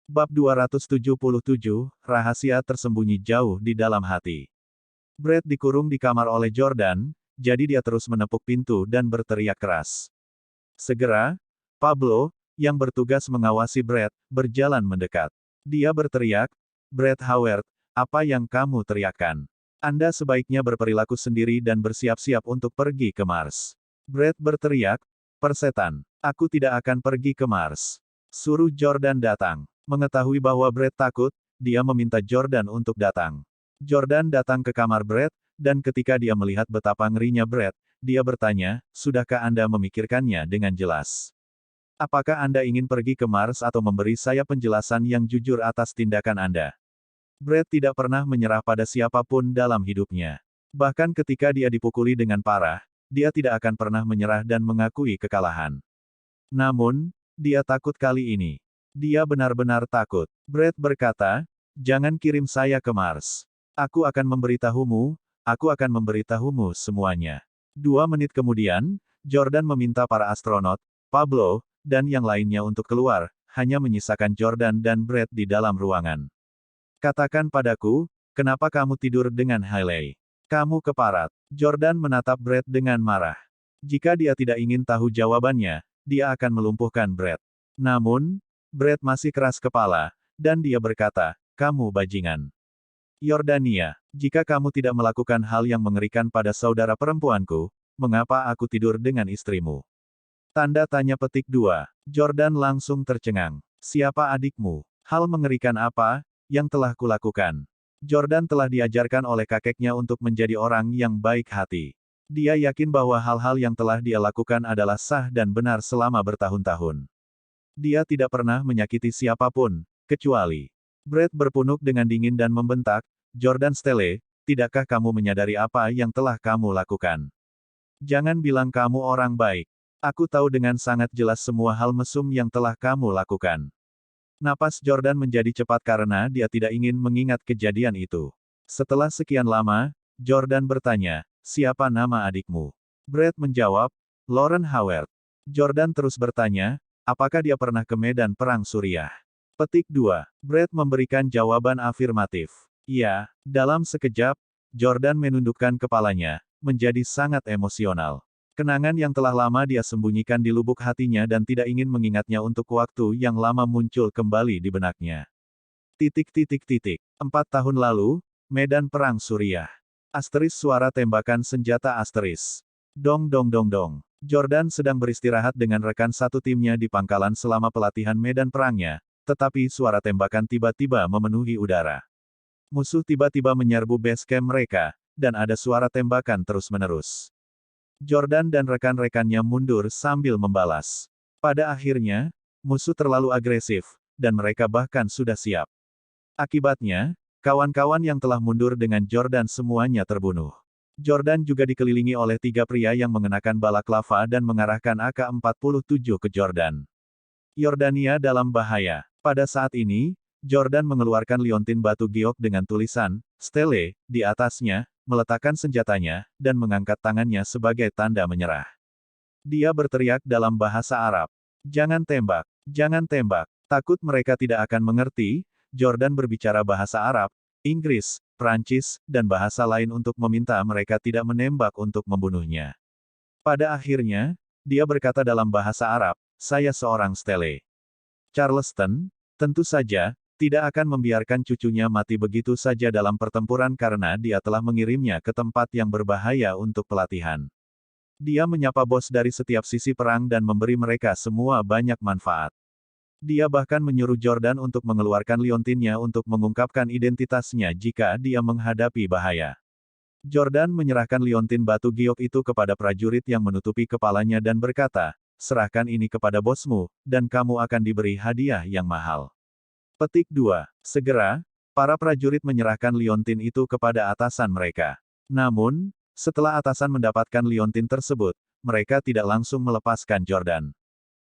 Bab 277, Rahasia Tersembunyi Jauh di Dalam Hati. Brad dikurung di kamar oleh Jordan, jadi dia terus menepuk pintu dan berteriak keras. Segera, Pablo, yang bertugas mengawasi Brad, berjalan mendekat. Dia berteriak, "Brad Howard, apa yang kamu teriakkan? Anda sebaiknya berperilaku sendiri dan bersiap-siap untuk pergi ke Mars." Brad berteriak, "Persetan, aku tidak akan pergi ke Mars. Suruh Jordan datang." Mengetahui bahwa Brad takut, dia meminta Jordan untuk datang. Jordan datang ke kamar Brad, dan ketika dia melihat betapa ngerinya Brad, dia bertanya, "Sudahkah Anda memikirkannya dengan jelas? Apakah Anda ingin pergi ke Mars atau memberi saya penjelasan yang jujur atas tindakan Anda?" Brad tidak pernah menyerah pada siapapun dalam hidupnya. Bahkan ketika dia dipukuli dengan parah, dia tidak akan pernah menyerah dan mengakui kekalahan. Namun, dia takut kali ini. Dia benar-benar takut. Brad berkata, "Jangan kirim saya ke Mars. Aku akan memberitahumu semuanya." 2 menit kemudian, Jordan meminta para astronot, Pablo, dan yang lainnya untuk keluar, hanya menyisakan Jordan dan Brad di dalam ruangan. "Katakan padaku, kenapa kamu tidur dengan Hailey? Kamu keparat." Jordan menatap Brad dengan marah. Jika dia tidak ingin tahu jawabannya, dia akan melumpuhkan Brad. Namun, Brad masih keras kepala, dan dia berkata, "Kamu bajingan. Yordania, jika kamu tidak melakukan hal yang mengerikan pada saudara perempuanku, mengapa aku tidur dengan istrimu?" Tanda tanya petik 2. Jordan langsung tercengang. "Siapa adikmu? Hal mengerikan apa yang telah kulakukan?" Jordan telah diajarkan oleh kakeknya untuk menjadi orang yang baik hati. Dia yakin bahwa hal-hal yang telah dia lakukan adalah sah dan benar selama bertahun-tahun. Dia tidak pernah menyakiti siapapun, kecuali. Brad berpunuk dengan dingin dan membentak, "Jordan Stelle, tidakkah kamu menyadari apa yang telah kamu lakukan? Jangan bilang kamu orang baik. Aku tahu dengan sangat jelas semua hal mesum yang telah kamu lakukan." Napas Jordan menjadi cepat karena dia tidak ingin mengingat kejadian itu. Setelah sekian lama, Jordan bertanya, "Siapa nama adikmu?" Brad menjawab, "Lauren Howard." Jordan terus bertanya, "Apakah dia pernah ke medan perang Suriah?" Petik 2. Brad memberikan jawaban afirmatif. "Ya." Dalam sekejap, Jordan menundukkan kepalanya, menjadi sangat emosional. Kenangan yang telah lama dia sembunyikan di lubuk hatinya dan tidak ingin mengingatnya untuk waktu yang lama muncul kembali di benaknya. 4 tahun lalu, medan perang Suriah. Suara tembakan senjata asteris. Dong dong dong dong. Jordan sedang beristirahat dengan rekan satu timnya di pangkalan selama pelatihan medan perangnya, tetapi suara tembakan tiba-tiba memenuhi udara. Musuh tiba-tiba menyerbu base camp mereka, dan ada suara tembakan terus-menerus. Jordan dan rekan-rekannya mundur sambil membalas. Pada akhirnya, musuh terlalu agresif, dan mereka bahkan sudah siap. Akibatnya, kawan-kawan yang telah mundur dengan Jordan semuanya terbunuh. Jordan juga dikelilingi oleh 3 pria yang mengenakan balaklava dan mengarahkan AK-47 ke Jordan. Yordania dalam bahaya. Pada saat ini, Jordan mengeluarkan liontin batu giok dengan tulisan, "Stelle," di atasnya, meletakkan senjatanya, dan mengangkat tangannya sebagai tanda menyerah. Dia berteriak dalam bahasa Arab, "Jangan tembak! Jangan tembak!" Takut mereka tidak akan mengerti, Jordan berbicara bahasa Arab, Inggris, Prancis, dan bahasa lain untuk meminta mereka tidak menembak untuk membunuhnya. Pada akhirnya, dia berkata dalam bahasa Arab, "Saya seorang Stelle. Charleston, tentu saja, tidak akan membiarkan cucunya mati begitu saja dalam pertempuran karena dia telah mengirimnya ke tempat yang berbahaya untuk pelatihan." Dia menyapa bos dari setiap sisi perang dan memberi mereka semua banyak manfaat. Dia bahkan menyuruh Jordan untuk mengeluarkan liontinnya untuk mengungkapkan identitasnya jika dia menghadapi bahaya. Jordan menyerahkan liontin batu giok itu kepada prajurit yang menutupi kepalanya dan berkata, "Serahkan ini kepada bosmu, dan kamu akan diberi hadiah yang mahal." Petik 2. Segera, para prajurit menyerahkan liontin itu kepada atasan mereka. Namun, setelah atasan mendapatkan liontin tersebut, mereka tidak langsung melepaskan Jordan.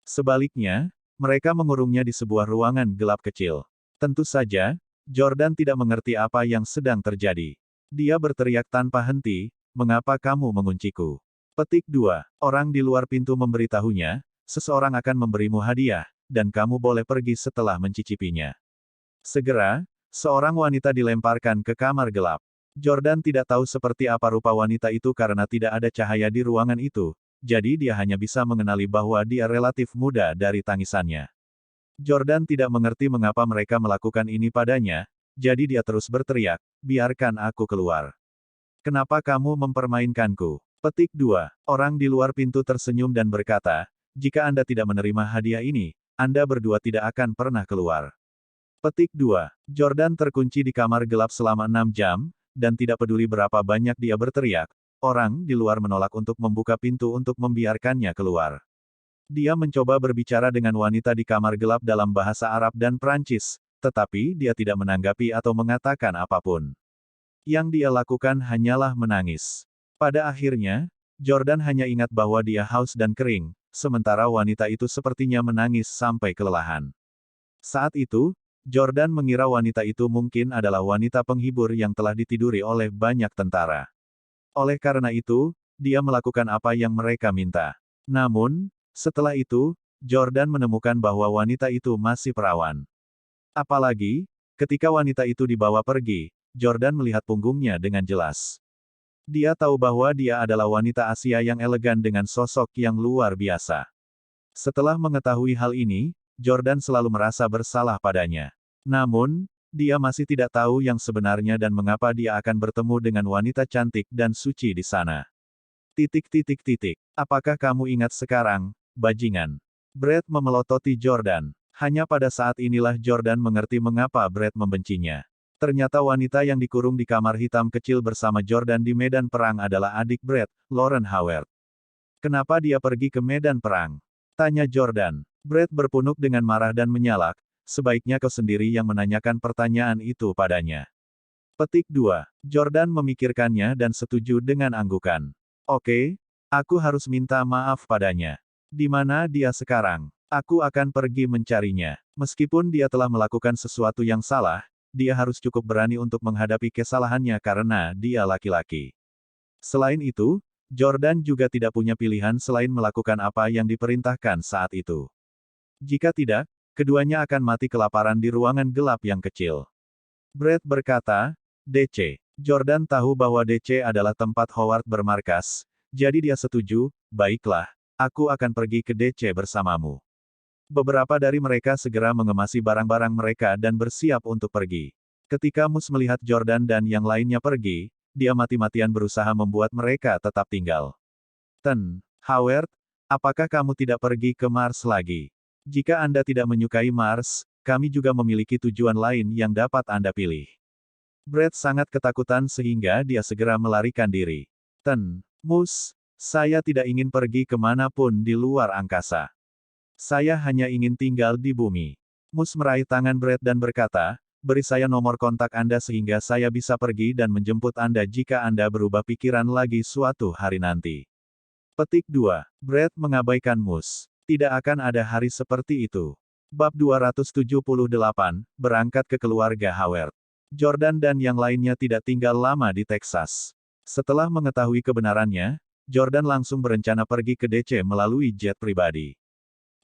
Sebaliknya, mereka mengurungnya di sebuah ruangan gelap kecil. Tentu saja, Jordan tidak mengerti apa yang sedang terjadi. Dia berteriak tanpa henti, "Mengapa kamu mengunciku?" Petik 2. Orang di luar pintu memberitahunya, "Seseorang akan memberimu hadiah, dan kamu boleh pergi setelah mencicipinya. Segera, seorang wanita dilemparkan ke kamar gelap. Jordan tidak tahu seperti apa rupa wanita itu karena tidak ada cahaya di ruangan itu, jadi dia hanya bisa mengenali bahwa dia relatif muda dari tangisannya. Jordan tidak mengerti mengapa mereka melakukan ini padanya, jadi dia terus berteriak, "Biarkan aku keluar. Kenapa kamu mempermainkanku?" Petik 2. Orang di luar pintu tersenyum dan berkata, "Jika Anda tidak menerima hadiah ini, Anda berdua tidak akan pernah keluar." Petik 2. Jordan terkunci di kamar gelap selama 6 jam, dan tidak peduli berapa banyak dia berteriak, orang di luar menolak untuk membuka pintu untuk membiarkannya keluar. Dia mencoba berbicara dengan wanita di kamar gelap dalam bahasa Arab dan Prancis, tetapi dia tidak menanggapi atau mengatakan apapun. Yang dia lakukan hanyalah menangis. Pada akhirnya, Jordan hanya ingat bahwa dia haus dan kering, sementara wanita itu sepertinya menangis sampai kelelahan. Saat itu, Jordan mengira wanita itu mungkin adalah wanita penghibur yang telah ditiduri oleh banyak tentara. Oleh karena itu, dia melakukan apa yang mereka minta. Namun, setelah itu, Jordan menemukan bahwa wanita itu masih perawan. Apalagi, ketika wanita itu dibawa pergi, Jordan melihat punggungnya dengan jelas. Dia tahu bahwa dia adalah wanita Asia yang elegan dengan sosok yang luar biasa. Setelah mengetahui hal ini, Jordan selalu merasa bersalah padanya. Namun, dia masih tidak tahu yang sebenarnya dan mengapa dia akan bertemu dengan wanita cantik dan suci di sana. Apakah kamu ingat sekarang, bajingan? Brad memelototi Jordan. Hanya pada saat inilah Jordan mengerti mengapa Brad membencinya. Ternyata wanita yang dikurung di kamar hitam kecil bersama Jordan di medan perang adalah adik Brad, Lauren Howard. Kenapa dia pergi ke medan perang? Tanya Jordan. Brad berpunuk dengan marah dan menyalak, sebaiknya kau sendiri yang menanyakan pertanyaan itu padanya. Petik 2. Jordan memikirkannya dan setuju dengan anggukan. Oke, aku harus minta maaf padanya. Di mana dia sekarang? Aku akan pergi mencarinya. Meskipun dia telah melakukan sesuatu yang salah, dia harus cukup berani untuk menghadapi kesalahannya karena dia laki-laki. Selain itu, Jordan juga tidak punya pilihan selain melakukan apa yang diperintahkan saat itu. Jika tidak, keduanya akan mati kelaparan di ruangan gelap yang kecil. Brad berkata, DC. Jordan tahu bahwa DC adalah tempat Howard bermarkas, jadi dia setuju, baiklah, aku akan pergi ke DC bersamamu. Beberapa dari mereka segera mengemasi barang-barang mereka dan bersiap untuk pergi. Ketika Mus melihat Jordan dan yang lainnya pergi, dia mati-matian berusaha membuat mereka tetap tinggal. Howard, apakah kamu tidak pergi ke Mars lagi? Jika Anda tidak menyukai Mars, kami juga memiliki tujuan lain yang dapat Anda pilih. Brad sangat ketakutan sehingga dia segera melarikan diri. Mus, saya tidak ingin pergi kemanapun di luar angkasa. Saya hanya ingin tinggal di bumi. Mus meraih tangan Brad dan berkata, beri saya nomor kontak Anda sehingga saya bisa pergi dan menjemput Anda jika Anda berubah pikiran lagi suatu hari nanti. Petik 2. Brad mengabaikan Mus. Tidak akan ada hari seperti itu. Bab 278, berangkat ke keluarga Howard. Jordan dan yang lainnya tidak tinggal lama di Texas. Setelah mengetahui kebenarannya, Jordan langsung berencana pergi ke DC melalui jet pribadi.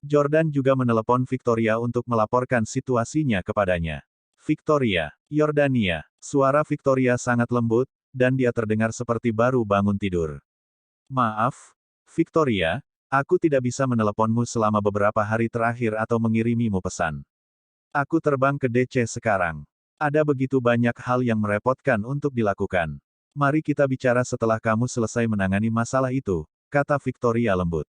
Jordan juga menelepon Victoria untuk melaporkan situasinya kepadanya. Victoria, Yordania. Suara Victoria sangat lembut, dan dia terdengar seperti baru bangun tidur. Maaf, Victoria, aku tidak bisa meneleponmu selama beberapa hari terakhir atau mengirimimu pesan. Aku terbang ke DC sekarang. Ada begitu banyak hal yang merepotkan untuk dilakukan. Mari kita bicara setelah kamu selesai menangani masalah itu, kata Victoria lembut.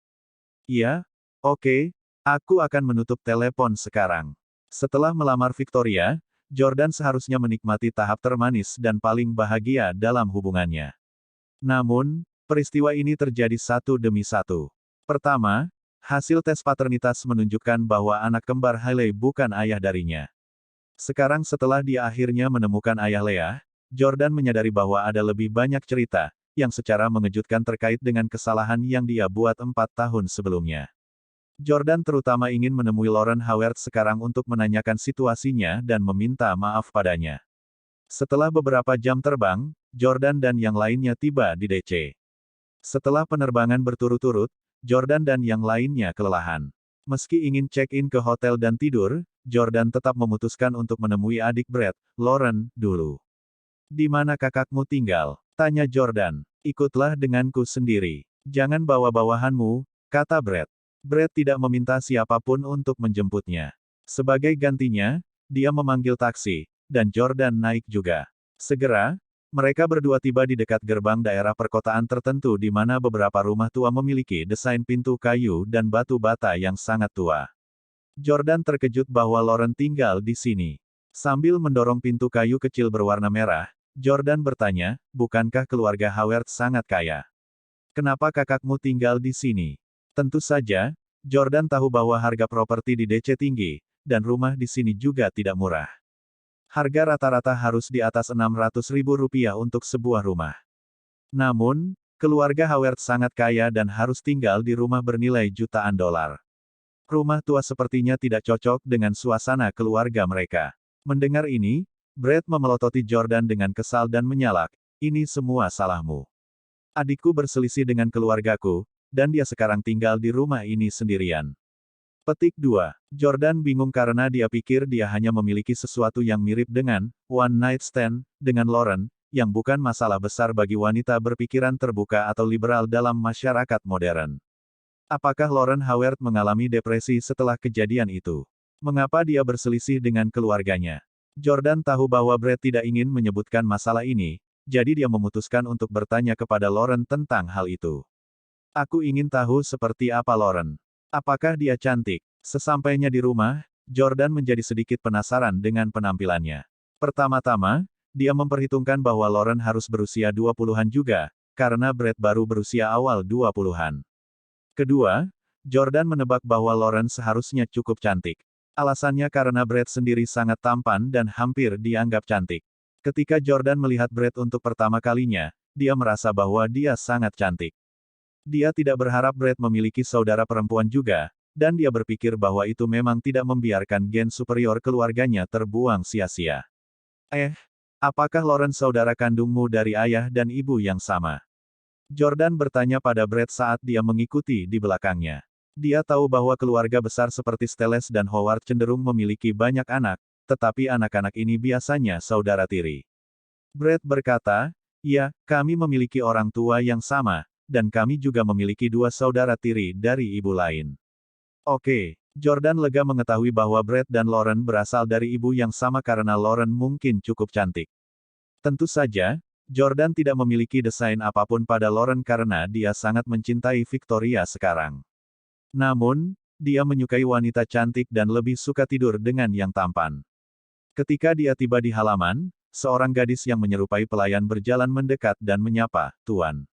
Iya, oke, aku akan menutup telepon sekarang. Setelah melamar Victoria, Jordan seharusnya menikmati tahap termanis dan paling bahagia dalam hubungannya. Namun, peristiwa ini terjadi satu demi satu. Pertama, hasil tes paternitas menunjukkan bahwa anak kembar Hailey bukan ayah darinya. Sekarang setelah dia akhirnya menemukan ayah Leah, Jordan menyadari bahwa ada lebih banyak cerita, yang secara mengejutkan terkait dengan kesalahan yang dia buat 4 tahun sebelumnya. Jordan terutama ingin menemui Lauren Howard sekarang untuk menanyakan situasinya dan meminta maaf padanya. Setelah beberapa jam terbang, Jordan dan yang lainnya tiba di DC. Setelah penerbangan berturut-turut, Jordan dan yang lainnya kelelahan. Meski ingin check-in ke hotel dan tidur, Jordan tetap memutuskan untuk menemui adik Brett, Lauren, dulu. "Di mana kakakmu tinggal?" tanya Jordan. "Ikutlah denganku sendiri. Jangan bawa bawahanmu," kata Brett. Brett tidak meminta siapapun untuk menjemputnya. Sebagai gantinya, dia memanggil taksi, dan Jordan naik juga. Segera, mereka berdua tiba di dekat gerbang daerah perkotaan tertentu di mana beberapa rumah tua memiliki desain pintu kayu dan batu bata yang sangat tua. Jordan terkejut bahwa Lauren tinggal di sini. Sambil mendorong pintu kayu kecil berwarna merah, Jordan bertanya, "Bukankah keluarga Howard sangat kaya? Kenapa kakakmu tinggal di sini?" Tentu saja, Jordan tahu bahwa harga properti di DC tinggi, dan rumah di sini juga tidak murah. Harga rata-rata harus di atas Rp600.000 untuk sebuah rumah. Namun, keluarga Howard sangat kaya dan harus tinggal di rumah bernilai jutaan dolar. Rumah tua sepertinya tidak cocok dengan suasana keluarga mereka. Mendengar ini, Brett memelototi Jordan dengan kesal dan menyalak, "Ini semua salahmu. Adikku berselisih dengan keluargaku, dan dia sekarang tinggal di rumah ini sendirian." Petik 2. Jordan bingung karena dia pikir dia hanya memiliki sesuatu yang mirip dengan one night stand dengan Lauren, yang bukan masalah besar bagi wanita berpikiran terbuka atau liberal dalam masyarakat modern. Apakah Lauren Howard mengalami depresi setelah kejadian itu? Mengapa dia berselisih dengan keluarganya? Jordan tahu bahwa Brett tidak ingin menyebutkan masalah ini, jadi dia memutuskan untuk bertanya kepada Lauren tentang hal itu. "Aku ingin tahu seperti apa Lauren. Apakah dia cantik?" Sesampainya di rumah, Jordan menjadi sedikit penasaran dengan penampilannya. Pertama-tama, dia memperhitungkan bahwa Lauren harus berusia 20-an juga, karena Brett baru berusia awal 20-an. Kedua, Jordan menebak bahwa Lauren seharusnya cukup cantik. Alasannya karena Brett sendiri sangat tampan dan hampir dianggap cantik. Ketika Jordan melihat Brett untuk pertama kalinya, dia merasa bahwa dia sangat cantik. Dia tidak berharap Brett memiliki saudara perempuan juga, dan dia berpikir bahwa itu memang tidak membiarkan gen superior keluarganya terbuang sia-sia. Apakah Lauren saudara kandungmu dari ayah dan ibu yang sama?" Jordan bertanya pada Brett saat dia mengikuti di belakangnya. Dia tahu bahwa keluarga besar seperti Steles dan Howard cenderung memiliki banyak anak, tetapi anak-anak ini biasanya saudara tiri. Brett berkata, "Ya, kami memiliki orang tua yang sama, dan kami juga memiliki 2 saudara tiri dari ibu lain." Oke, Jordan lega mengetahui bahwa Brett dan Lauren berasal dari ibu yang sama karena Lauren mungkin cukup cantik. Tentu saja, Jordan tidak memiliki desain apapun pada Lauren karena dia sangat mencintai Victoria sekarang. Namun, dia menyukai wanita cantik dan lebih suka tidur dengan yang tampan. Ketika dia tiba di halaman, seorang gadis yang menyerupai pelayan berjalan mendekat dan menyapa, "Tuan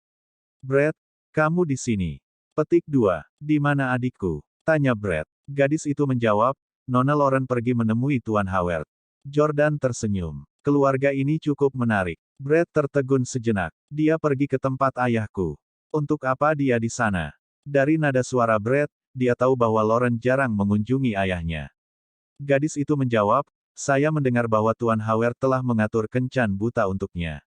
Brett, kamu di sini." Petik 2. "Di mana adikku?" tanya Brett. Gadis itu menjawab, "Nona Lauren pergi menemui Tuan Howard." Jordan tersenyum. Keluarga ini cukup menarik. Brett tertegun sejenak. "Dia pergi ke tempat ayahku. Untuk apa dia di sana?" Dari nada suara Brett, dia tahu bahwa Lauren jarang mengunjungi ayahnya. Gadis itu menjawab, "Saya mendengar bahwa Tuan Howard telah mengatur kencan buta untuknya."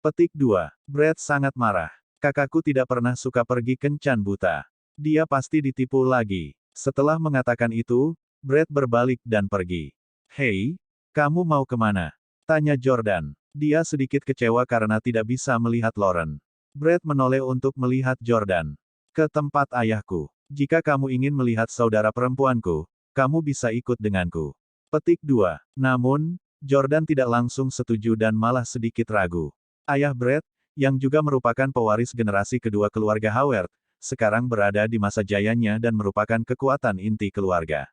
Petik 2. Brett sangat marah. "Kakakku tidak pernah suka pergi kencan buta. Dia pasti ditipu lagi." Setelah mengatakan itu, Brett berbalik dan pergi. "Hei, kamu mau kemana?" tanya Jordan. Dia sedikit kecewa karena tidak bisa melihat Lauren. Brett menoleh untuk melihat Jordan. "Ke tempat ayahku. Jika kamu ingin melihat saudara perempuanku, kamu bisa ikut denganku." Petik 2. Namun, Jordan tidak langsung setuju dan malah sedikit ragu. Ayah Brett, yang juga merupakan pewaris generasi kedua keluarga Howard, sekarang berada di masa jayanya dan merupakan kekuatan inti keluarga.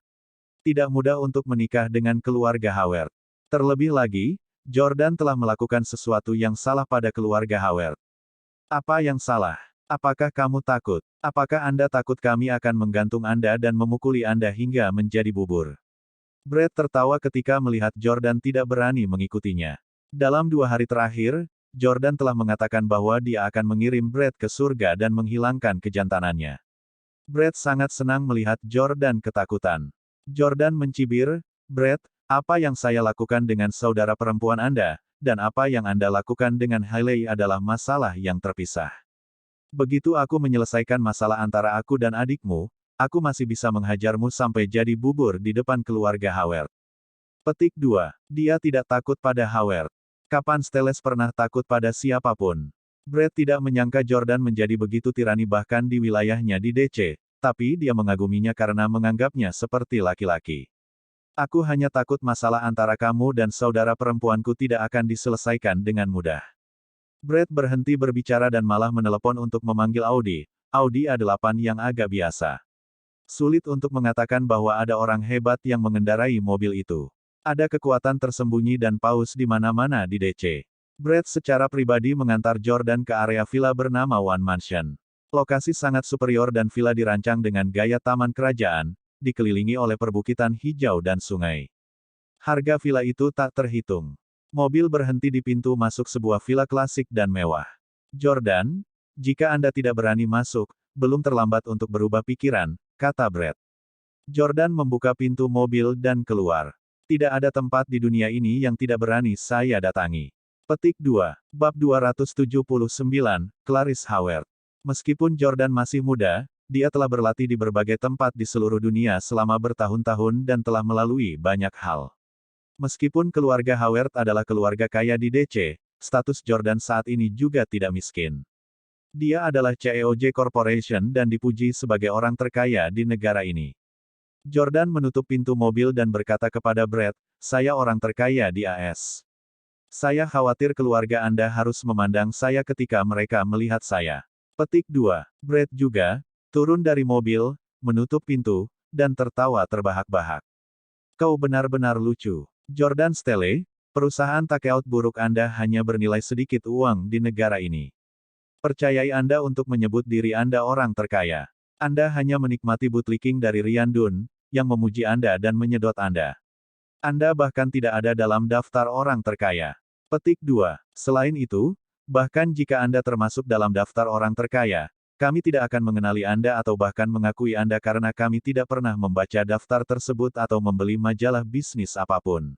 Tidak mudah untuk menikah dengan keluarga Howard. Terlebih lagi, Jordan telah melakukan sesuatu yang salah pada keluarga Howard. "Apa yang salah? Apakah kamu takut? Apakah Anda takut kami akan menggantung Anda dan memukuli Anda hingga menjadi bubur?" Brett tertawa ketika melihat Jordan tidak berani mengikutinya. Dalam 2 hari terakhir, Jordan telah mengatakan bahwa dia akan mengirim Brett ke surga dan menghilangkan kejantanannya. Brett sangat senang melihat Jordan ketakutan. Jordan mencibir, "Brett, apa yang saya lakukan dengan saudara perempuan Anda, dan apa yang Anda lakukan dengan Hailey adalah masalah yang terpisah. Begitu aku menyelesaikan masalah antara aku dan adikmu, aku masih bisa menghajarmu sampai jadi bubur di depan keluarga Howard. Petik 2. Dia tidak takut pada Howard. Kapan Steles pernah takut pada siapapun? Brad tidak menyangka Jordan menjadi begitu tirani bahkan di wilayahnya di DC, tapi dia mengaguminya karena menganggapnya seperti laki-laki. Aku hanya takut masalah antara kamu dan saudara perempuanku tidak akan diselesaikan dengan mudah. Brad berhenti berbicara dan malah menelepon untuk memanggil Audi. Audi A8 yang agak biasa. Sulit untuk mengatakan bahwa ada orang hebat yang mengendarai mobil itu. Ada kekuatan tersembunyi dan paus di mana-mana di DC. Brad secara pribadi mengantar Jordan ke area villa bernama One Mansion. Lokasi sangat superior dan villa dirancang dengan gaya taman kerajaan, dikelilingi oleh perbukitan hijau dan sungai. Harga villa itu tak terhitung. Mobil berhenti di pintu masuk sebuah villa klasik dan mewah. Jordan, jika Anda tidak berani masuk, belum terlambat untuk berubah pikiran, kata Brad. Jordan membuka pintu mobil dan keluar. Tidak ada tempat di dunia ini yang tidak berani saya datangi. Petik 2. Bab 279, Clarice Howard. Meskipun Jordan masih muda, dia telah berlatih di berbagai tempat di seluruh dunia selama bertahun-tahun dan telah melalui banyak hal. Meskipun keluarga Howard adalah keluarga kaya di DC, status Jordan saat ini juga tidak miskin. Dia adalah CEOJ Corporation dan dipuji sebagai orang terkaya di negara ini. Jordan menutup pintu mobil dan berkata kepada Brad, "Saya orang terkaya di AS. Saya khawatir keluarga Anda harus memandang saya ketika mereka melihat saya." Petik 2. Brad juga turun dari mobil, menutup pintu, dan tertawa terbahak-bahak. Kau benar-benar lucu. Jordan Stelle, perusahaan takeout buruk Anda hanya bernilai sedikit uang di negara ini. Percayai Anda untuk menyebut diri Anda orang terkaya. Anda hanya menikmati bootlicking dari Ryan Dunn, yang memuji Anda dan menyedot Anda. Anda bahkan tidak ada dalam daftar orang terkaya. Petik 2. Selain itu, bahkan jika Anda termasuk dalam daftar orang terkaya, kami tidak akan mengenali Anda atau bahkan mengakui Anda karena kami tidak pernah membaca daftar tersebut atau membeli majalah bisnis apapun.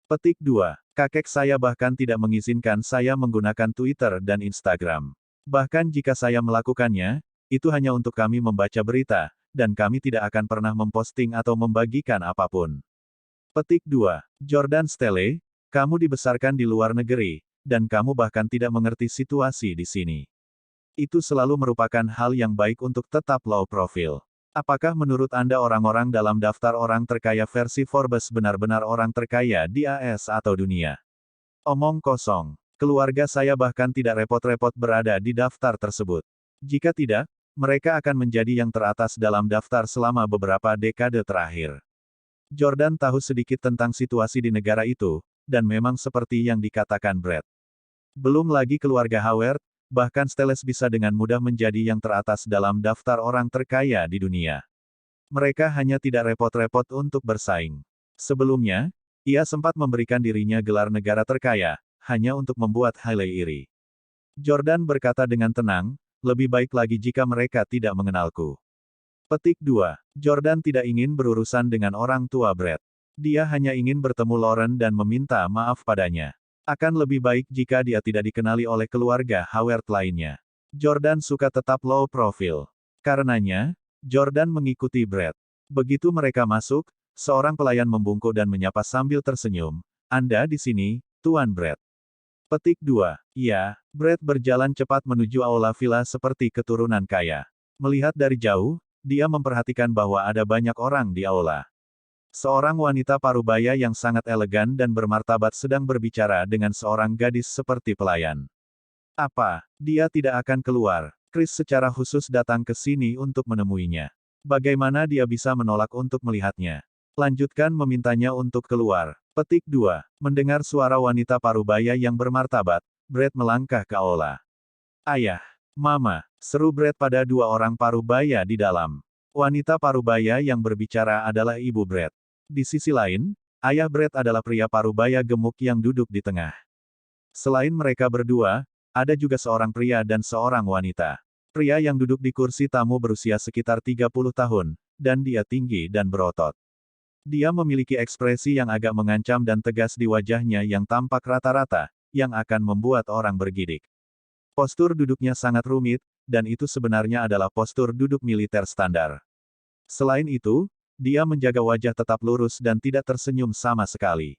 Petik 2. Kakek saya bahkan tidak mengizinkan saya menggunakan Twitter dan Instagram. Bahkan jika saya melakukannya, itu hanya untuk kami membaca berita, dan kami tidak akan pernah memposting atau membagikan apapun. Petik 2. Jordan Stelle, kamu dibesarkan di luar negeri, dan kamu bahkan tidak mengerti situasi di sini. Itu selalu merupakan hal yang baik untuk tetap low profile. Apakah menurut Anda orang-orang dalam daftar orang terkaya versi Forbes benar-benar orang terkaya di AS atau dunia? Omong kosong. Keluarga saya bahkan tidak repot-repot berada di daftar tersebut. Jika tidak, mereka akan menjadi yang teratas dalam daftar selama beberapa dekade terakhir. Jordan tahu sedikit tentang situasi di negara itu, dan memang seperti yang dikatakan Brad. Belum lagi keluarga Howard, bahkan Steles bisa dengan mudah menjadi yang teratas dalam daftar orang terkaya di dunia. Mereka hanya tidak repot-repot untuk bersaing. Sebelumnya, ia sempat memberikan dirinya gelar negara terkaya, hanya untuk membuat Hailey iri. Jordan berkata dengan tenang, lebih baik lagi jika mereka tidak mengenalku. Petik 2. Jordan tidak ingin berurusan dengan orang tua Brad. Dia hanya ingin bertemu Lauren dan meminta maaf padanya. Akan lebih baik jika dia tidak dikenali oleh keluarga Howard lainnya. Jordan suka tetap low profile. Karenanya, Jordan mengikuti Brad. Begitu mereka masuk, seorang pelayan membungkuk dan menyapa sambil tersenyum. Anda di sini, Tuan Brad. Petik 2. Iya, Brad berjalan cepat menuju aula villa seperti keturunan kaya. Melihat dari jauh, dia memperhatikan bahwa ada banyak orang di aula. Seorang wanita parubaya yang sangat elegan dan bermartabat sedang berbicara dengan seorang gadis seperti pelayan. Apa? Dia tidak akan keluar. Chris secara khusus datang ke sini untuk menemuinya. Bagaimana dia bisa menolak untuk melihatnya? Lanjutkan memintanya untuk keluar. Petik 2. Mendengar suara wanita parubaya yang bermartabat, Brad melangkah ke aula. Ayah, Mama, seru Brad pada dua orang parubaya di dalam. Wanita parubaya yang berbicara adalah ibu Brad. Di sisi lain, ayah Brad adalah pria parubaya gemuk yang duduk di tengah. Selain mereka berdua, ada juga seorang pria dan seorang wanita. Pria yang duduk di kursi tamu berusia sekitar 30 tahun, dan dia tinggi dan berotot. Dia memiliki ekspresi yang agak mengancam dan tegas di wajahnya yang tampak rata-rata, yang akan membuat orang bergidik. Postur duduknya sangat rumit, dan itu sebenarnya adalah postur duduk militer standar. Selain itu, dia menjaga wajah tetap lurus dan tidak tersenyum sama sekali.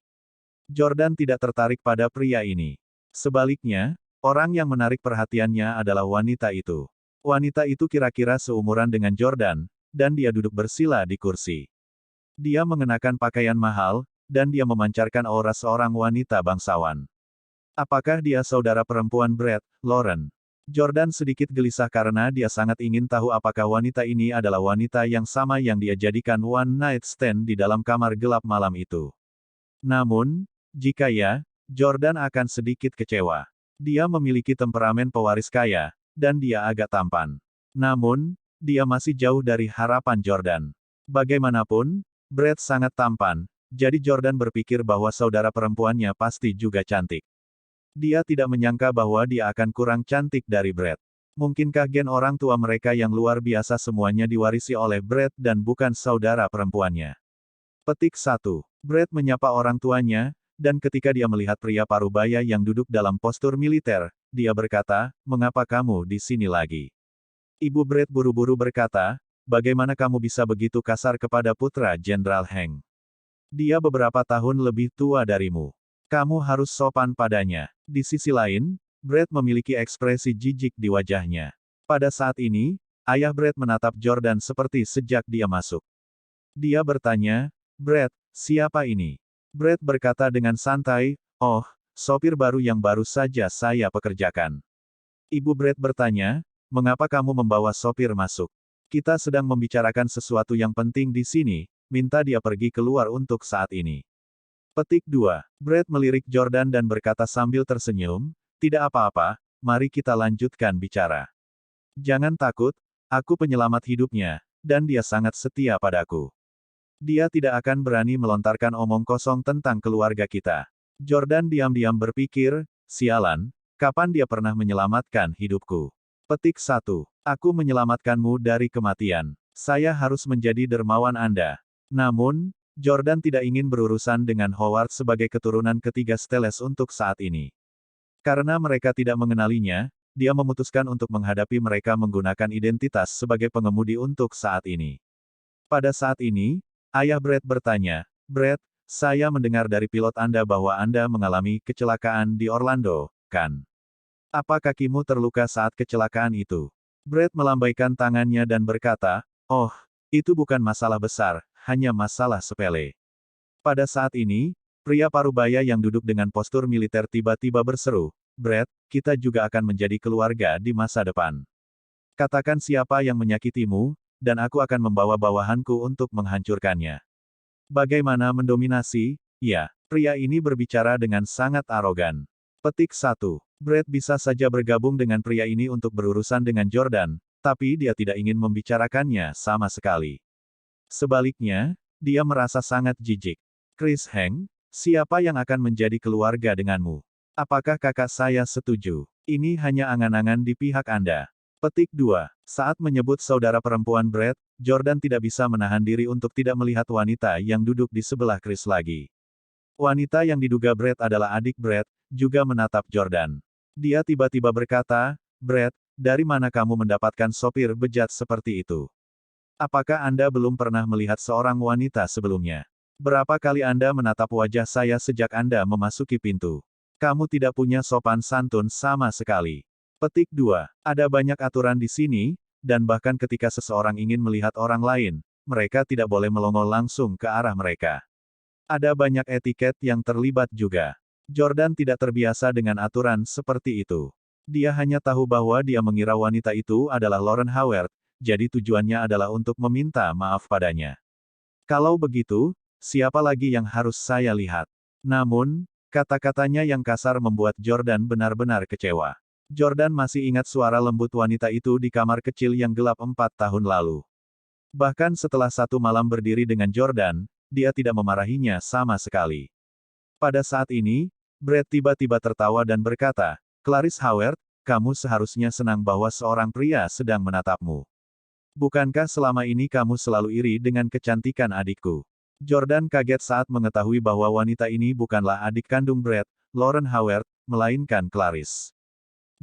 Jordan tidak tertarik pada pria ini. Sebaliknya, orang yang menarik perhatiannya adalah wanita itu. Wanita itu kira-kira seumuran dengan Jordan, dan dia duduk bersila di kursi. Dia mengenakan pakaian mahal, dan dia memancarkan aura seorang wanita bangsawan. Apakah dia saudara perempuan Brett, Lauren? Jordan sedikit gelisah karena dia sangat ingin tahu apakah wanita ini adalah wanita yang sama yang dia jadikan one night stand di dalam kamar gelap malam itu. Namun, jika ya, Jordan akan sedikit kecewa. Dia memiliki temperamen pewaris kaya, dan dia agak tampan. Namun, dia masih jauh dari harapan Jordan. Bagaimanapun, Brett sangat tampan, jadi Jordan berpikir bahwa saudara perempuannya pasti juga cantik. Dia tidak menyangka bahwa dia akan kurang cantik dari Brett. Mungkinkah gen orang tua mereka yang luar biasa semuanya diwarisi oleh Brett dan bukan saudara perempuannya? Petik 1. Brett menyapa orang tuanya, dan ketika dia melihat pria parubaya yang duduk dalam postur militer, dia berkata, "Mengapa kamu di sini lagi?" Ibu Brett buru-buru berkata, "Bagaimana kamu bisa begitu kasar kepada putra Jenderal Hank? Dia beberapa tahun lebih tua darimu. Kamu harus sopan padanya." Di sisi lain, Brett memiliki ekspresi jijik di wajahnya. Pada saat ini, ayah Brett menatap Jordan seperti sejak dia masuk. Dia bertanya, "Brett, siapa ini?" Brett berkata dengan santai, "Oh, sopir baru yang baru saja saya pekerjakan." Ibu Brett bertanya, "Mengapa kamu membawa sopir masuk? Kita sedang membicarakan sesuatu yang penting di sini, minta dia pergi keluar untuk saat ini." Petik 2. Brett melirik Jordan dan berkata sambil tersenyum, "Tidak apa-apa, mari kita lanjutkan bicara. Jangan takut, aku penyelamat hidupnya, dan dia sangat setia padaku. Dia tidak akan berani melontarkan omong kosong tentang keluarga kita." Jordan diam-diam berpikir, "Sialan, kapan dia pernah menyelamatkan hidupku?" Petik 1. Aku menyelamatkanmu dari kematian. Saya harus menjadi dermawan Anda. Namun, Jordan tidak ingin berurusan dengan Howard sebagai keturunan ketiga Steles untuk saat ini. Karena mereka tidak mengenalinya, dia memutuskan untuk menghadapi mereka menggunakan identitas sebagai pengemudi untuk saat ini. Pada saat ini, ayah Brett bertanya, "Brett, saya mendengar dari pilot Anda bahwa Anda mengalami kecelakaan di Orlando, kan? Apa kakimu terluka saat kecelakaan itu?" Brett melambaikan tangannya dan berkata, "Oh, itu bukan masalah besar, hanya masalah sepele." Pada saat ini, pria parubaya yang duduk dengan postur militer tiba-tiba berseru, "Brett, kita juga akan menjadi keluarga di masa depan. Katakan siapa yang menyakitimu, dan aku akan membawa bawahanku untuk menghancurkannya." Bagaimana mendominasi? Ya, pria ini berbicara dengan sangat arogan. Petik 1. Brett bisa saja bergabung dengan pria ini untuk berurusan dengan Jordan, tapi dia tidak ingin membicarakannya sama sekali. Sebaliknya, dia merasa sangat jijik. "Chris Hank, siapa yang akan menjadi keluarga denganmu? Apakah kakak saya setuju? Ini hanya angan-angan di pihak Anda." Petik 2. Saat menyebut saudara perempuan Brett, Jordan tidak bisa menahan diri untuk tidak melihat wanita yang duduk di sebelah Chris lagi. Wanita yang diduga Brett adalah adik Brett, juga menatap Jordan. Dia tiba-tiba berkata, "Brett, dari mana kamu mendapatkan sopir bejat seperti itu? Apakah Anda belum pernah melihat seorang wanita sebelumnya? Berapa kali Anda menatap wajah saya sejak Anda memasuki pintu? Kamu tidak punya sopan santun sama sekali." Petik 2. Ada banyak aturan di sini, dan bahkan ketika seseorang ingin melihat orang lain, mereka tidak boleh melongol langsung ke arah mereka. Ada banyak etiket yang terlibat juga. Jordan tidak terbiasa dengan aturan seperti itu. Dia hanya tahu bahwa dia mengira wanita itu adalah Lauren Howard, jadi tujuannya adalah untuk meminta maaf padanya. "Kalau begitu, siapa lagi yang harus saya lihat?" Namun, kata-katanya yang kasar membuat Jordan benar-benar kecewa. Jordan masih ingat suara lembut wanita itu di kamar kecil yang gelap 4 tahun lalu. Bahkan setelah satu malam berdiri dengan Jordan, dia tidak memarahinya sama sekali. Pada saat ini, Brett tiba-tiba tertawa dan berkata, "Clarice Howard, kamu seharusnya senang bahwa seorang pria sedang menatapmu. Bukankah selama ini kamu selalu iri dengan kecantikan adikku?" Jordan kaget saat mengetahui bahwa wanita ini bukanlah adik kandung Brett, Lauren Howard, melainkan Clarice.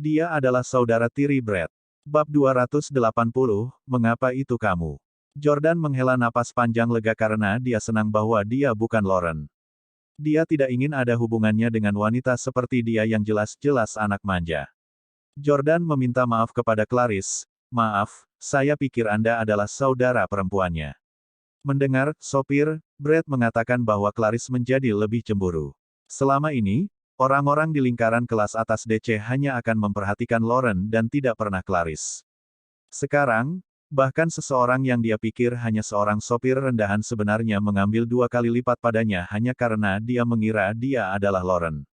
Dia adalah saudara tiri Brett. Bab 280, Mengapa itu kamu? Jordan menghela napas panjang lega karena dia senang bahwa dia bukan Lauren. Dia tidak ingin ada hubungannya dengan wanita seperti dia yang jelas-jelas anak manja. Jordan meminta maaf kepada Clarice. Maaf, saya pikir Anda adalah saudara perempuannya. Mendengar, sopir, Brett mengatakan bahwa Clarice menjadi lebih cemburu. Selama ini, orang-orang di lingkaran kelas atas DC hanya akan memperhatikan Lauren dan tidak pernah Clarice. Sekarang, bahkan seseorang yang dia pikir hanya seorang sopir rendahan sebenarnya mengambil 2 kali lipat padanya hanya karena dia mengira dia adalah Lauren.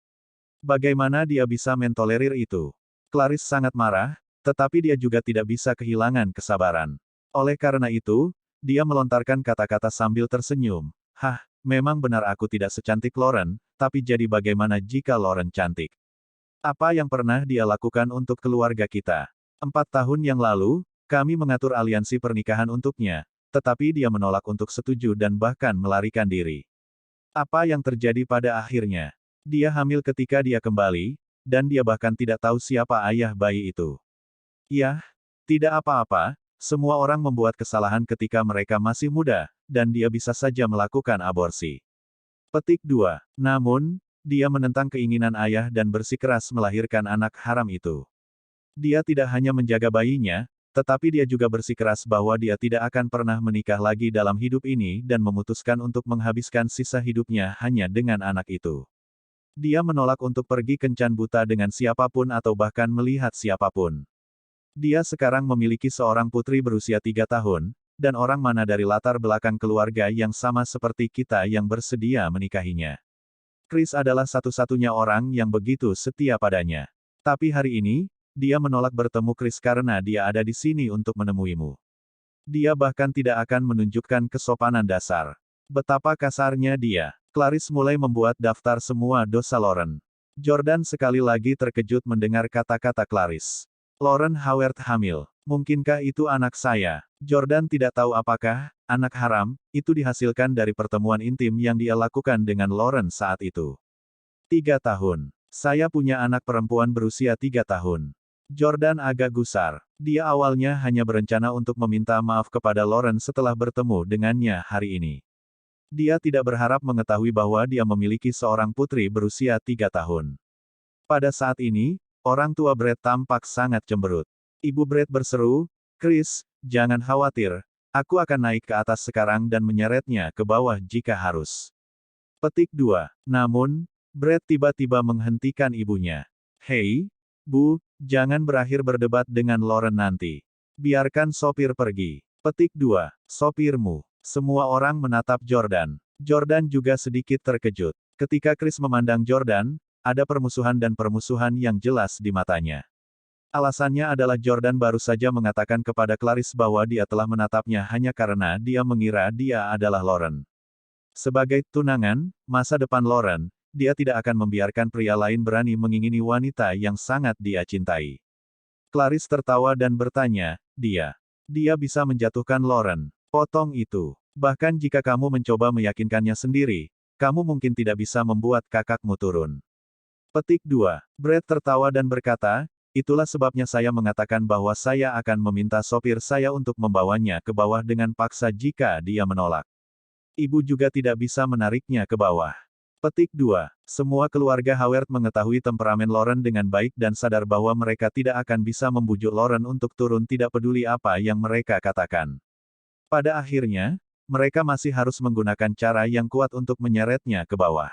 Bagaimana dia bisa mentolerir itu? Clarice sangat marah, tetapi dia juga tidak bisa kehilangan kesabaran. Oleh karena itu, dia melontarkan kata-kata sambil tersenyum. Hah, memang benar aku tidak secantik Lauren, tapi jadi bagaimana jika Lauren cantik? Apa yang pernah dia lakukan untuk keluarga kita? 4 tahun yang lalu, kami mengatur aliansi pernikahan untuknya, tetapi dia menolak untuk setuju dan bahkan melarikan diri. Apa yang terjadi pada akhirnya? Dia hamil ketika dia kembali, dan dia bahkan tidak tahu siapa ayah bayi itu. Yah, tidak apa-apa, semua orang membuat kesalahan ketika mereka masih muda, dan dia bisa saja melakukan aborsi. Petik 2. Namun, dia menentang keinginan ayah dan bersikeras melahirkan anak haram itu. Dia tidak hanya menjaga bayinya, tetapi dia juga bersikeras bahwa dia tidak akan pernah menikah lagi dalam hidup ini dan memutuskan untuk menghabiskan sisa hidupnya hanya dengan anak itu. Dia menolak untuk pergi kencan buta dengan siapapun atau bahkan melihat siapapun. Dia sekarang memiliki seorang putri berusia 3 tahun, dan orang mana dari latar belakang keluarga yang sama seperti kita yang bersedia menikahinya. Chris adalah satu-satunya orang yang begitu setia padanya. Tapi hari ini, dia menolak bertemu Chris karena dia ada di sini untuk menemuimu. Dia bahkan tidak akan menunjukkan kesopanan dasar. Betapa kasarnya dia. Clarice mulai membuat daftar semua dosa Lauren. Jordan sekali lagi terkejut mendengar kata-kata Clarice. Lauren Howard hamil. Mungkinkah itu anak saya? Jordan tidak tahu apakah anak haram itu dihasilkan dari pertemuan intim yang dia lakukan dengan Lauren saat itu. 3 tahun. Saya punya anak perempuan berusia 3 tahun. Jordan agak gusar. Dia awalnya hanya berencana untuk meminta maaf kepada Lauren setelah bertemu dengannya hari ini. Dia tidak berharap mengetahui bahwa dia memiliki seorang putri berusia 3 tahun. Pada saat ini, orang tua Brett tampak sangat cemberut. Ibu Brett berseru, Chris, jangan khawatir, aku akan naik ke atas sekarang dan menyeretnya ke bawah jika harus. Petik 2. Namun, Brett tiba-tiba menghentikan ibunya. Hei, Bu, jangan berakhir berdebat dengan Lauren nanti. Biarkan sopir pergi. Petik 2. Sopirmu. Semua orang menatap Jordan. Jordan juga sedikit terkejut. Ketika Chris memandang Jordan, ada permusuhan dan permusuhan yang jelas di matanya. Alasannya adalah Jordan baru saja mengatakan kepada Clarice bahwa dia telah menatapnya hanya karena dia mengira dia adalah Lauren. Sebagai tunangan, masa depan Lauren, dia tidak akan membiarkan pria lain berani mengingini wanita yang sangat dia cintai. Clarice tertawa dan bertanya, dia bisa menjatuhkan Lauren. Potong itu. Bahkan jika kamu mencoba meyakinkannya sendiri, kamu mungkin tidak bisa membuat kakakmu turun. Petik 2. Brett tertawa dan berkata, itulah sebabnya saya mengatakan bahwa saya akan meminta sopir saya untuk membawanya ke bawah dengan paksa jika dia menolak. Ibu juga tidak bisa menariknya ke bawah. Petik 2. Semua keluarga Howard mengetahui temperamen Lauren dengan baik dan sadar bahwa mereka tidak akan bisa membujuk Lauren untuk turun tidak peduli apa yang mereka katakan. Pada akhirnya, mereka masih harus menggunakan cara yang kuat untuk menyeretnya ke bawah.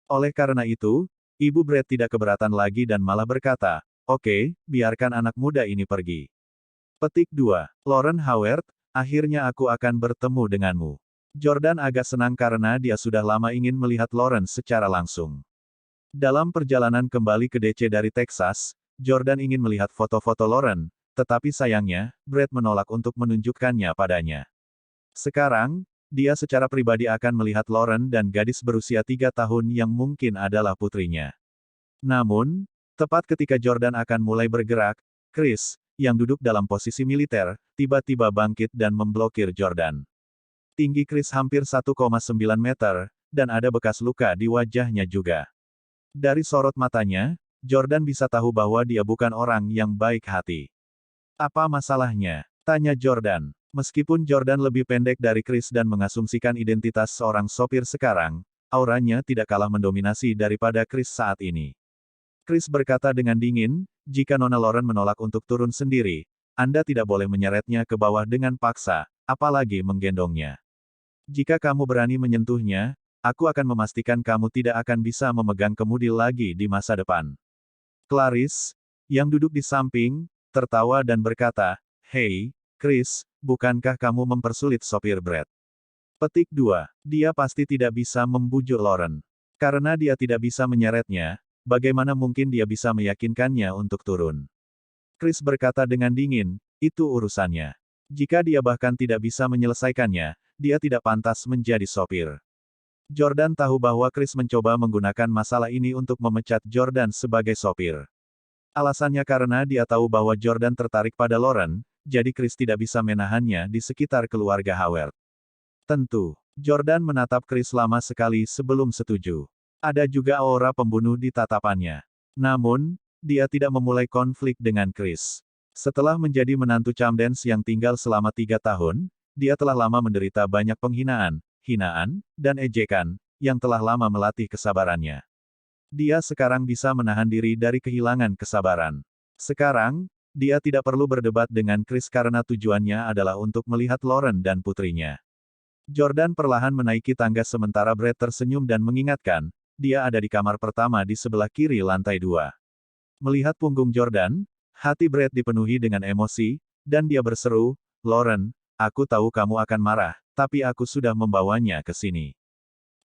Oleh karena itu, Ibu Brett tidak keberatan lagi dan malah berkata, oke, biarkan anak muda ini pergi. Petik 2. Lauren Howard, akhirnya aku akan bertemu denganmu. Jordan agak senang karena dia sudah lama ingin melihat Lauren secara langsung. Dalam perjalanan kembali ke DC dari Texas, Jordan ingin melihat foto-foto Lauren, tetapi sayangnya, Brett menolak untuk menunjukkannya padanya. Sekarang, dia secara pribadi akan melihat Lauren dan gadis berusia 3 tahun yang mungkin adalah putrinya. Namun, tepat ketika Jordan akan mulai bergerak, Chris, yang duduk dalam posisi militer, tiba-tiba bangkit dan memblokir Jordan. Tinggi Chris hampir 1,9 meter, dan ada bekas luka di wajahnya juga. Dari sorot matanya, Jordan bisa tahu bahwa dia bukan orang yang baik hati. Apa masalahnya? Tanya Jordan. Meskipun Jordan lebih pendek dari Chris dan mengasumsikan identitas seorang sopir sekarang, auranya tidak kalah mendominasi daripada Chris saat ini. Chris berkata dengan dingin, jika Nona Lauren menolak untuk turun sendiri, Anda tidak boleh menyeretnya ke bawah dengan paksa, apalagi menggendongnya. Jika kamu berani menyentuhnya, aku akan memastikan kamu tidak akan bisa memegang kemudi lagi di masa depan. Clarice, yang duduk di samping, tertawa dan berkata, "Hei, Chris, bukankah kamu mempersulit sopir Brad?" Petik 2. Dia pasti tidak bisa membujuk Lauren. Karena dia tidak bisa menyeretnya, bagaimana mungkin dia bisa meyakinkannya untuk turun? Chris berkata dengan dingin, itu urusannya. Jika dia bahkan tidak bisa menyelesaikannya, dia tidak pantas menjadi sopir. Jordan tahu bahwa Chris mencoba menggunakan masalah ini untuk memecat Jordan sebagai sopir. Alasannya karena dia tahu bahwa Jordan tertarik pada Lauren, jadi Chris tidak bisa menahannya di sekitar keluarga Howard. Tentu, Jordan menatap Chris lama sekali sebelum setuju. Ada juga aura pembunuh di tatapannya. Namun, dia tidak memulai konflik dengan Chris. Setelah menjadi menantu Camdens yang tinggal selama 3 tahun, dia telah lama menderita banyak penghinaan, hinaan, dan ejekan, yang telah lama melatih kesabarannya. Dia sekarang bisa menahan diri dari kehilangan kesabaran. Sekarang, dia tidak perlu berdebat dengan Chris karena tujuannya adalah untuk melihat Lauren dan putrinya. Jordan perlahan menaiki tangga sementara Brad tersenyum dan mengingatkan, dia ada di kamar pertama di sebelah kiri lantai 2. Melihat punggung Jordan, hati Brad dipenuhi dengan emosi, dan dia berseru, "Lauren, aku tahu kamu akan marah, tapi aku sudah membawanya ke sini."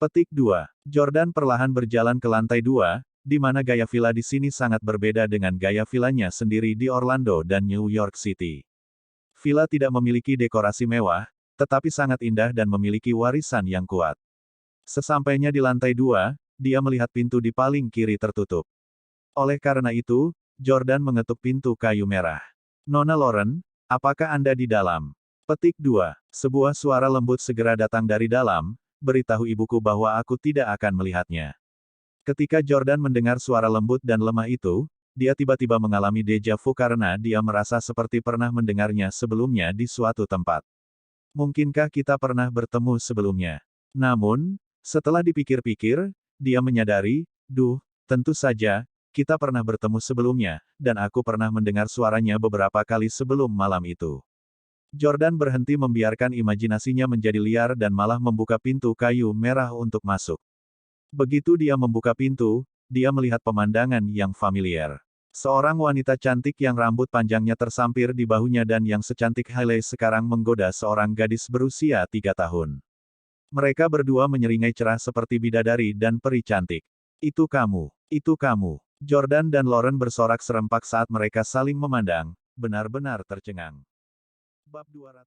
Petik 2. Jordan perlahan berjalan ke lantai 2, di mana gaya villa di sini sangat berbeda dengan gaya villanya sendiri di Orlando dan New York City. Villa tidak memiliki dekorasi mewah, tetapi sangat indah dan memiliki warisan yang kuat. Sesampainya di lantai 2, dia melihat pintu di paling kiri tertutup. Oleh karena itu, Jordan mengetuk pintu kayu merah. "Nona Lauren, apakah Anda di dalam?" Petik 2. Sebuah suara lembut segera datang dari dalam, "Beritahu ibuku bahwa aku tidak akan melihatnya." Ketika Jordan mendengar suara lembut dan lemah itu, dia tiba-tiba mengalami deja vu karena dia merasa seperti pernah mendengarnya sebelumnya di suatu tempat. Mungkinkah kita pernah bertemu sebelumnya? Namun, setelah dipikir-pikir, dia menyadari, tentu saja, kita pernah bertemu sebelumnya, dan aku pernah mendengar suaranya beberapa kali sebelum malam itu. Jordan berhenti membiarkan imajinasinya menjadi liar dan malah membuka pintu kayu merah untuk masuk. Begitu dia membuka pintu, dia melihat pemandangan yang familiar. Seorang wanita cantik yang rambut panjangnya tersampir di bahunya dan yang secantik Hailey sekarang menggoda seorang gadis berusia 3 tahun. Mereka berdua menyeringai cerah seperti bidadari dan peri cantik. Itu kamu, itu kamu. Jordan dan Lauren bersorak serempak saat mereka saling memandang, benar-benar tercengang. Bab 200